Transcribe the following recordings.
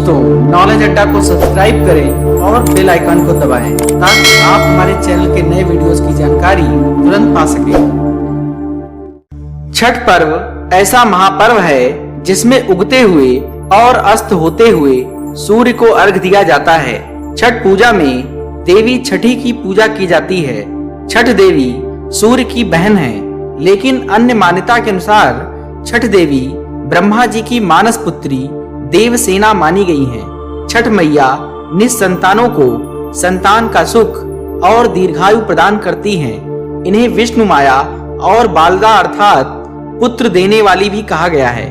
दोस्तों, नॉलेज अड्डा को सब्सक्राइब करें और बेल आइकन को दबाएं ताकि आप हमारे चैनल के नए वीडियोस की जानकारी तुरंत पा सकें। छठ पर्व ऐसा महापर्व है जिसमें उगते हुए और अस्त होते हुए सूर्य को अर्घ दिया जाता है। छठ पूजा में देवी छठी की पूजा की जाती है। छठ देवी सूर्य की बहन है, लेकिन अन्य मान्यता के अनुसार छठ देवी ब्रह्मा जी की मानस पुत्री देवसेना मानी गई हैं। छठ मैया निसंतानों को संतान का सुख और दीर्घायु प्रदान करती हैं। इन्हें विष्णु माया और बालदा अर्थात पुत्र देने वाली भी कहा गया है।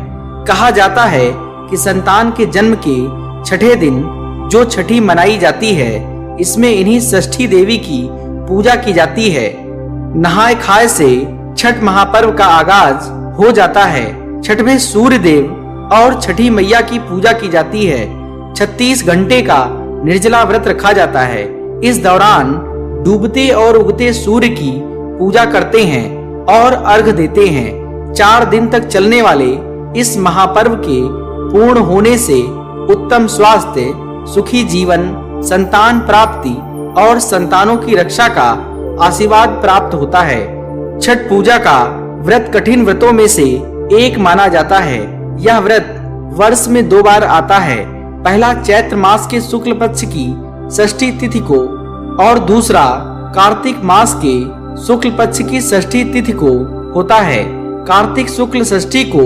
कहा जाता है कि संतान के जन्म के छठे दिन जो छठी मनाई जाती है, इसमें इन्हीं षष्ठी देवी की पूजा की जाती है। नहाए खाए से छठ महापर्व का आगाज हो जाता है। छठ में सूर्य देव और छठी मैया की पूजा की जाती है। 36 घंटे का निर्जला व्रत रखा जाता है। इस दौरान डूबते और उगते सूर्य की पूजा करते हैं और अर्घ देते हैं। 4 दिन तक चलने वाले इस महापर्व के पूर्ण होने से उत्तम स्वास्थ्य, सुखी जीवन, संतान प्राप्ति और संतानों की रक्षा का आशीर्वाद प्राप्त होता है। छठ पूजा का व्रत कठिन व्रतों में से एक माना जाता है। यह व्रत वर्ष में 2 बार आता है। पहला चैत्र मास के शुक्ल पक्ष की षष्ठी तिथि को और दूसरा कार्तिक मास के शुक्ल पक्ष की षष्ठी तिथि को होता है। कार्तिक शुक्ल षष्ठी को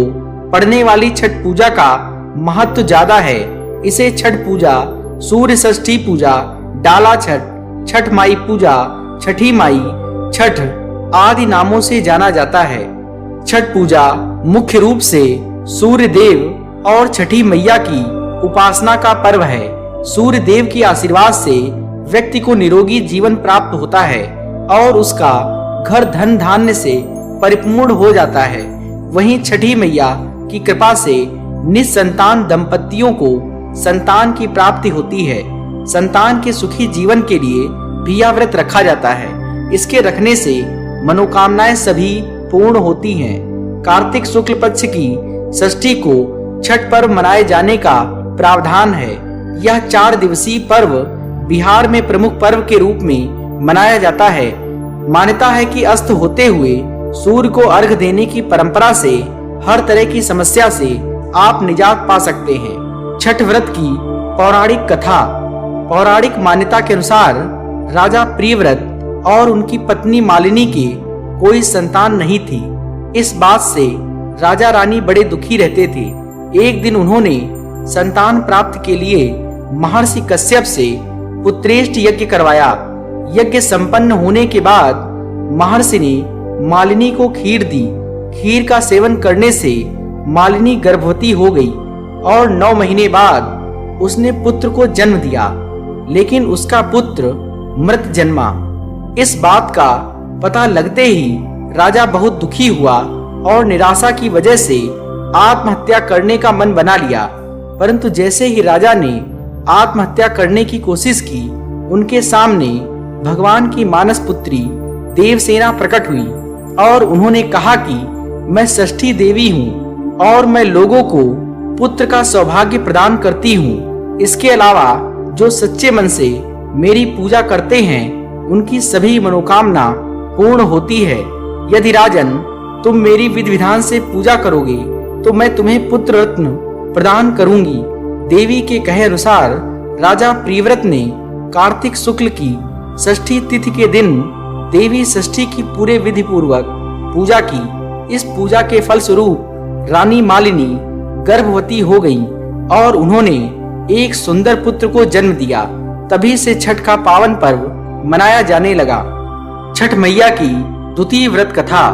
पड़ने वाली छठ पूजा का महत्व ज्यादा है। इसे छठ पूजा, सूर्य षष्ठी पूजा, डाला छठ, छठ माई पूजा, छठी माई, छठ आदि नामों से जाना जाता है। छठ पूजा मुख्य रूप से सूर्य देव और छठी मैया की उपासना का पर्व है। सूर्य देव की आशीर्वाद से व्यक्ति को निरोगी जीवन प्राप्त होता है और उसका घर धन धान्य से परिपूर्ण हो जाता है। वहीं छठी मैया की कृपा से निसंतान दंपतियों को संतान की प्राप्ति होती है। संतान के सुखी जीवन के लिए भी यह व्रत रखा जाता है। इसके रखने से मनोकामनाएं सभी पूर्ण होती हैं। कार्तिक शुक्ल पक्ष की षष्ठी को छठ पर्व मनाए जाने का प्रावधान है। यह 4 दिवसीय पर्व बिहार में प्रमुख पर्व के रूप में मनाया जाता है। मान्यता है कि अस्त होते हुए सूर्य को अर्घ देने की परंपरा से हर तरह की समस्या से आप निजात पा सकते हैं। छठ व्रत की पौराणिक कथा। पौराणिक मान्यता के अनुसार राजा प्रियव्रत और उनकी पत्नी मालिनी के कोई संतान नहीं थी। इस बात से राजा रानी बड़े दुखी रहते थे। एक दिन उन्होंने संतान प्राप्ति के लिए महर्षि कश्यप से पुत्रेष्ट यज्ञ करवाया। यज्ञ संपन्न होने के बाद महर्षि ने मालिनी को खीर दी। खीर का सेवन करने से मालिनी गर्भवती हो गई और 9 महीने बाद उसने पुत्र को जन्म दिया, लेकिन उसका पुत्र मृत जन्मा। इस बात का पता लगते ही राजा बहुत दुखी हुआ और निराशा की वजह से आत्महत्या करने का मन बना लिया। परंतु जैसे ही राजा ने आत्महत्या करने की कोशिश की, उनके सामने भगवान की मानस पुत्री देवसेना प्रकट हुई और उन्होंने कहा कि मैं षष्ठी देवी हूँ और मैं लोगों को पुत्र का सौभाग्य प्रदान करती हूँ। इसके अलावा जो सच्चे मन से मेरी पूजा करते हैं, उनकी सभी मनोकामना पूर्ण होती है। यदि राजन तुम मेरी विधि विधान से पूजा करोगे तो मैं तुम्हें पुत्र रत्न प्रदान करूंगी। देवी के कहे अनुसार राजा प्रियव्रत ने कार्तिक शुक्ल की षष्ठी तिथि के दिन देवी षष्ठी की पूरे विधि पूर्वक पूजा की। इस पूजा के फलस्वरूप रानी मालिनी गर्भवती हो गई और उन्होंने एक सुंदर पुत्र को जन्म दिया। तभी से छठ का पावन पर्व मनाया जाने लगा। छठ मैया की द्वितीय व्रत कथा।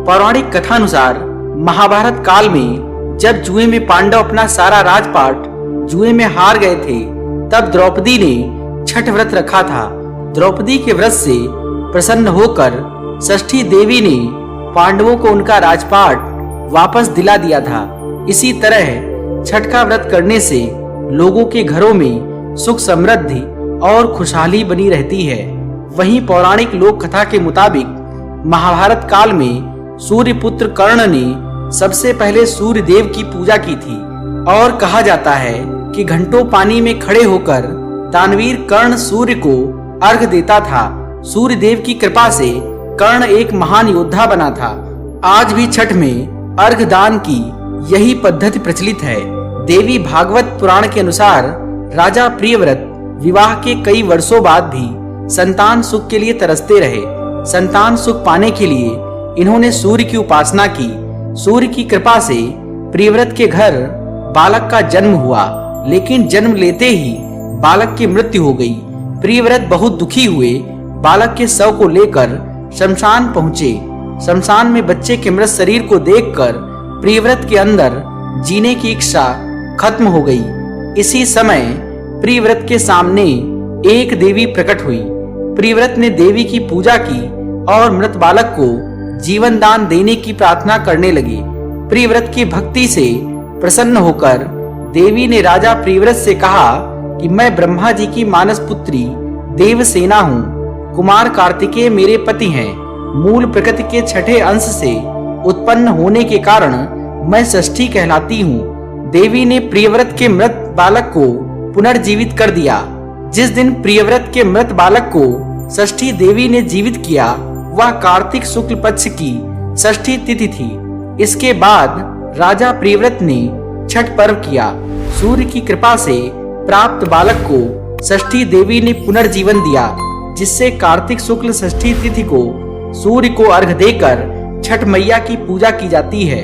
पौराणिक कथा अनुसार महाभारत काल में जब जुए में पांडव अपना सारा राजपाट जुए में हार गए थे, तब द्रौपदी ने छठ व्रत रखा था। द्रौपदी के व्रत से प्रसन्न होकर षष्ठी देवी ने पांडवों को उनका राजपाट वापस दिला दिया था। इसी तरह छठ का व्रत करने से लोगों के घरों में सुख समृद्धि और खुशहाली बनी रहती है। वहीं पौराणिक लोक कथा के मुताबिक महाभारत काल में सूर्य पुत्र कर्ण ने सबसे पहले सूर्य देव की पूजा की थी और कहा जाता है कि घंटों पानी में खड़े होकर दानवीर कर्ण सूर्य को अर्घ देता था। सूर्य देव की कृपा से कर्ण एक महान योद्धा बना था। आज भी छठ में अर्घ दान की यही पद्धति प्रचलित है। देवी भागवत पुराण के अनुसार राजा प्रियव्रत विवाह के कई वर्षों बाद भी संतान सुख के लिए तरसते रहे। संतान सुख पाने के लिए इन्होंने सूर्य की उपासना की। सूर्य की कृपा से प्रियव्रत के घर बालक का जन्म हुआ, लेकिन जन्म लेते ही बालक की मृत्यु हो गई। प्रियव्रत बहुत दुखी हुए। बालक के शव को लेकर शमशान पहुंचे। शमशान में बच्चे के मृत शरीर को देखकर प्रियव्रत के अंदर जीने की इच्छा खत्म हो गई। इसी समय प्रियव्रत के सामने एक देवी प्रकट हुई। प्रियव्रत ने देवी की पूजा की और मृत बालक को जीवन दान देने की प्रार्थना करने लगी। प्रियव्रत की भक्ति से प्रसन्न होकर देवी ने राजा प्रियव्रत से कहा कि मैं ब्रह्मा जी की मानस पुत्री देवसेना हूँ। कुमार कार्तिकेय मेरे पति हैं। मूल प्रकृति के छठे अंश से उत्पन्न होने के कारण मैं षष्ठी कहलाती हूँ। देवी ने प्रियव्रत के मृत बालक को पुनर्जीवित कर दिया। जिस दिन प्रियव्रत के मृत बालक को षष्ठी देवी ने जीवित किया, वह कार्तिक शुक्ल पक्ष की षष्ठी तिथि थी। इसके बाद राजा प्रियव्रत ने छठ पर्व किया। सूर्य की कृपा से प्राप्त बालक को षष्ठी देवी ने पुनर्जीवन दिया, जिससे कार्तिक शुक्ल षष्ठी तिथि को सूर्य को अर्घ देकर छठ मैया की पूजा की जाती है।